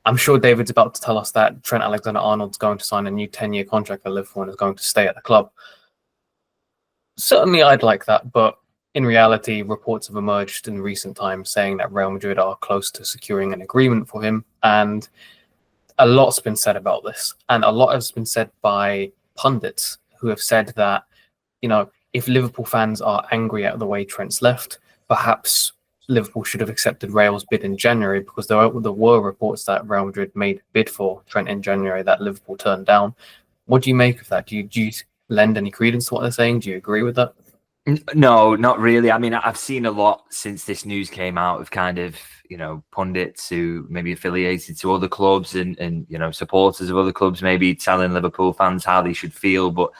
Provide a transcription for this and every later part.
I'm sure David's about to tell us that Trent Alexander-Arnold's going to sign a new 10-year contract at Liverpool and is going to stay at the club. Certainly, I'd like that, but in reality, reports have emerged in recent times saying that Real Madrid are close to securing an agreement for him, and a lot's been said about this, and a lot has been said by pundits who have said that, if Liverpool fans are angry at the way Trent's left, perhaps Liverpool should have accepted Real's bid in January, because there were reports that Real Madrid made a bid for Trent in January that Liverpool turned down. What do you make of that? Do you lend any credence to what they're saying? Do you agree with that? No, not really. I mean, I've seen a lot since this news came out of kind of, pundits who maybe affiliated to other clubs and supporters of other clubs maybe telling Liverpool fans how they should feel. But,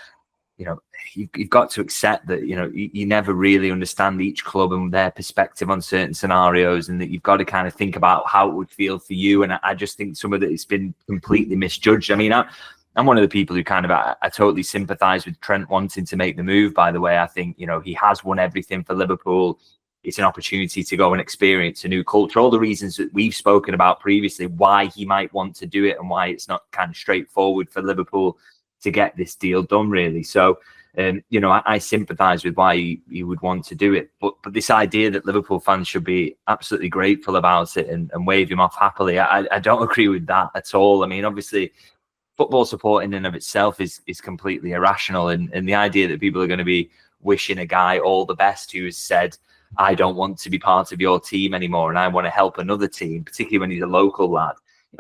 you've got to accept that, you never really understand each club and their perspective on certain scenarios, and that you've got to kind of think about how it would feel for you. And I just think some of it's been completely misjudged. I mean, I'm one of the people who I totally sympathise with Trent wanting to make the move, by the way. I think, he has won everything for Liverpool. It's an opportunity to go and experience a new culture. All the reasons that we've spoken about previously, why he might want to do it and why it's not kind of straightforward for Liverpool to get this deal done, really. So, I sympathise with why he would want to do it. But this idea that Liverpool fans should be absolutely grateful about it and wave him off happily, I don't agree with that at all. I mean, obviously, football support in and of itself is completely irrational. And the idea that people are going to be wishing a guy all the best who has said, I don't want to be part of your team anymore and I want to help another team, particularly when he's a local lad.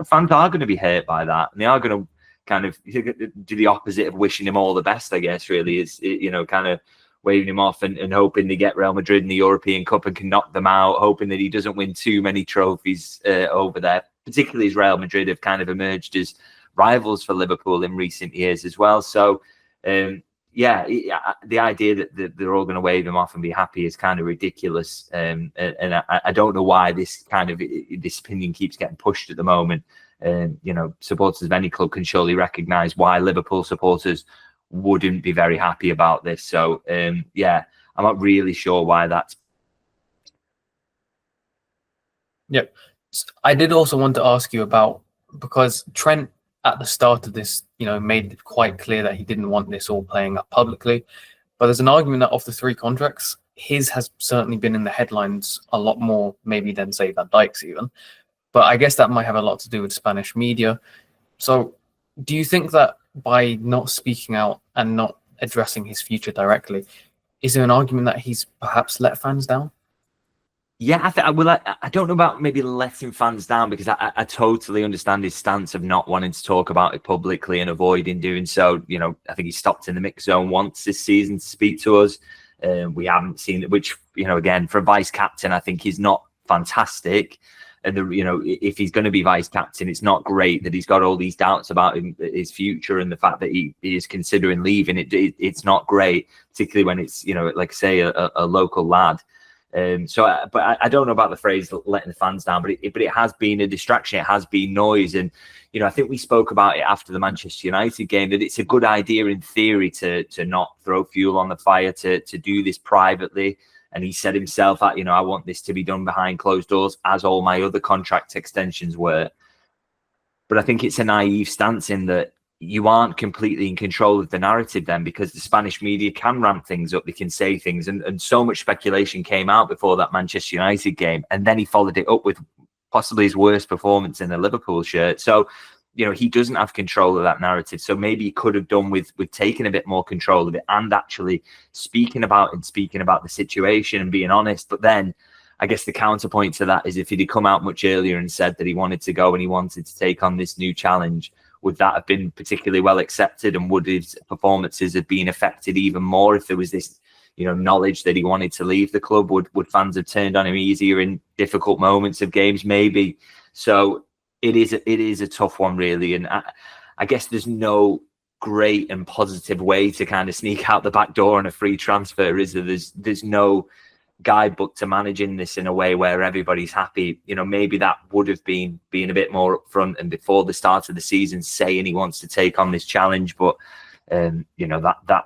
Fans are going to be hurt by that. And they are going to kind of do the opposite of wishing him all the best, I guess, really, is, kind of waving him off and hoping they get Real Madrid in the European Cup and can knock them out, hoping that he doesn't win too many trophies over there, particularly as Real Madrid have kind of emerged as rivals for Liverpool in recent years as well. So, the idea that they're all going to wave him off and be happy is kind of ridiculous. And I don't know why this opinion keeps getting pushed at the moment. Supporters of any club can surely recognise why Liverpool supporters wouldn't be very happy about this. So, I'm not really sure why that's. Yeah, I did also want to ask you about, because Trent at the start of this, made it quite clear that he didn't want this all playing up publicly. But there's an argument that of the three contracts, his has certainly been in the headlines a lot more, maybe than, say, Van Dijk's even. But I guess that might have a lot to do with Spanish media. So do you think that by not speaking out and not addressing his future directly, is there an argument that he's perhaps let fans down? Yeah, I don't know about maybe letting fans down, because I totally understand his stance of not wanting to talk about it publicly and avoiding doing so. I think he stopped in the mix zone once this season to speak to us. We haven't seen it, which, again, for a vice captain, I think he's not fantastic. And, if he's going to be vice captain, it's not great that he's got all these doubts about his future and the fact that he is considering leaving. It's not great, particularly when it's, like I say, a local lad. But I don't know about the phrase letting the fans down, but it has been a distraction. It has been noise. And, I think we spoke about it after the Manchester United game, that it's a good idea in theory to not throw fuel on the fire, to do this privately. And he said himself that, I want this to be done behind closed doors, as all my other contract extensions were. But I think it's a naive stance in that you aren't completely in control of the narrative then, because the Spanish media can ramp things up, they can say things, and so much speculation came out before that Manchester United game, and then he followed it up with possibly his worst performance in a Liverpool shirt. So, he doesn't have control of that narrative. So maybe he could have done with taking a bit more control of it and actually speaking about the situation and being honest. But then I guess the counterpoint to that is, if he'd come out much earlier and said that he wanted to go and he wanted to take on this new challenge, would that have been particularly well accepted, and would his performances have been affected even more if there was this, knowledge that he wanted to leave the club? Would fans have turned on him easier in difficult moments of games? Maybe. So it is a tough one, really. And I guess there's no great and positive way to kind of sneak out the back door on a free transfer, is there? There's no guidebook to managing this in a way where everybody's happy. Maybe that would have been being a bit more upfront and before the start of the season saying he wants to take on this challenge. But that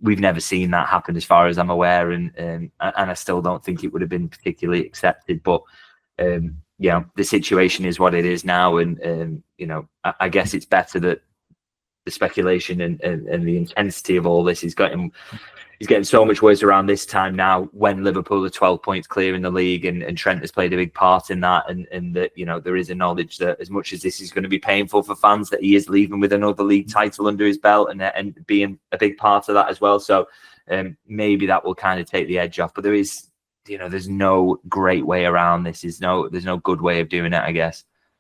we've never seen that happen as far as I'm aware, and I still don't think it would have been particularly accepted. But The situation is what it is now, and I guess it's better that the speculation and the intensity of all this is getting so much worse around this time now, when Liverpool are 12 points clear in the league, and Trent has played a big part in that, and that there is a knowledge that as much as this is going to be painful for fans, that he is leaving with another league title under his belt, and being a big part of that as well. So maybe that will kind of take the edge off. But there is, there's no great way around this. There's no good way of doing it, I guess.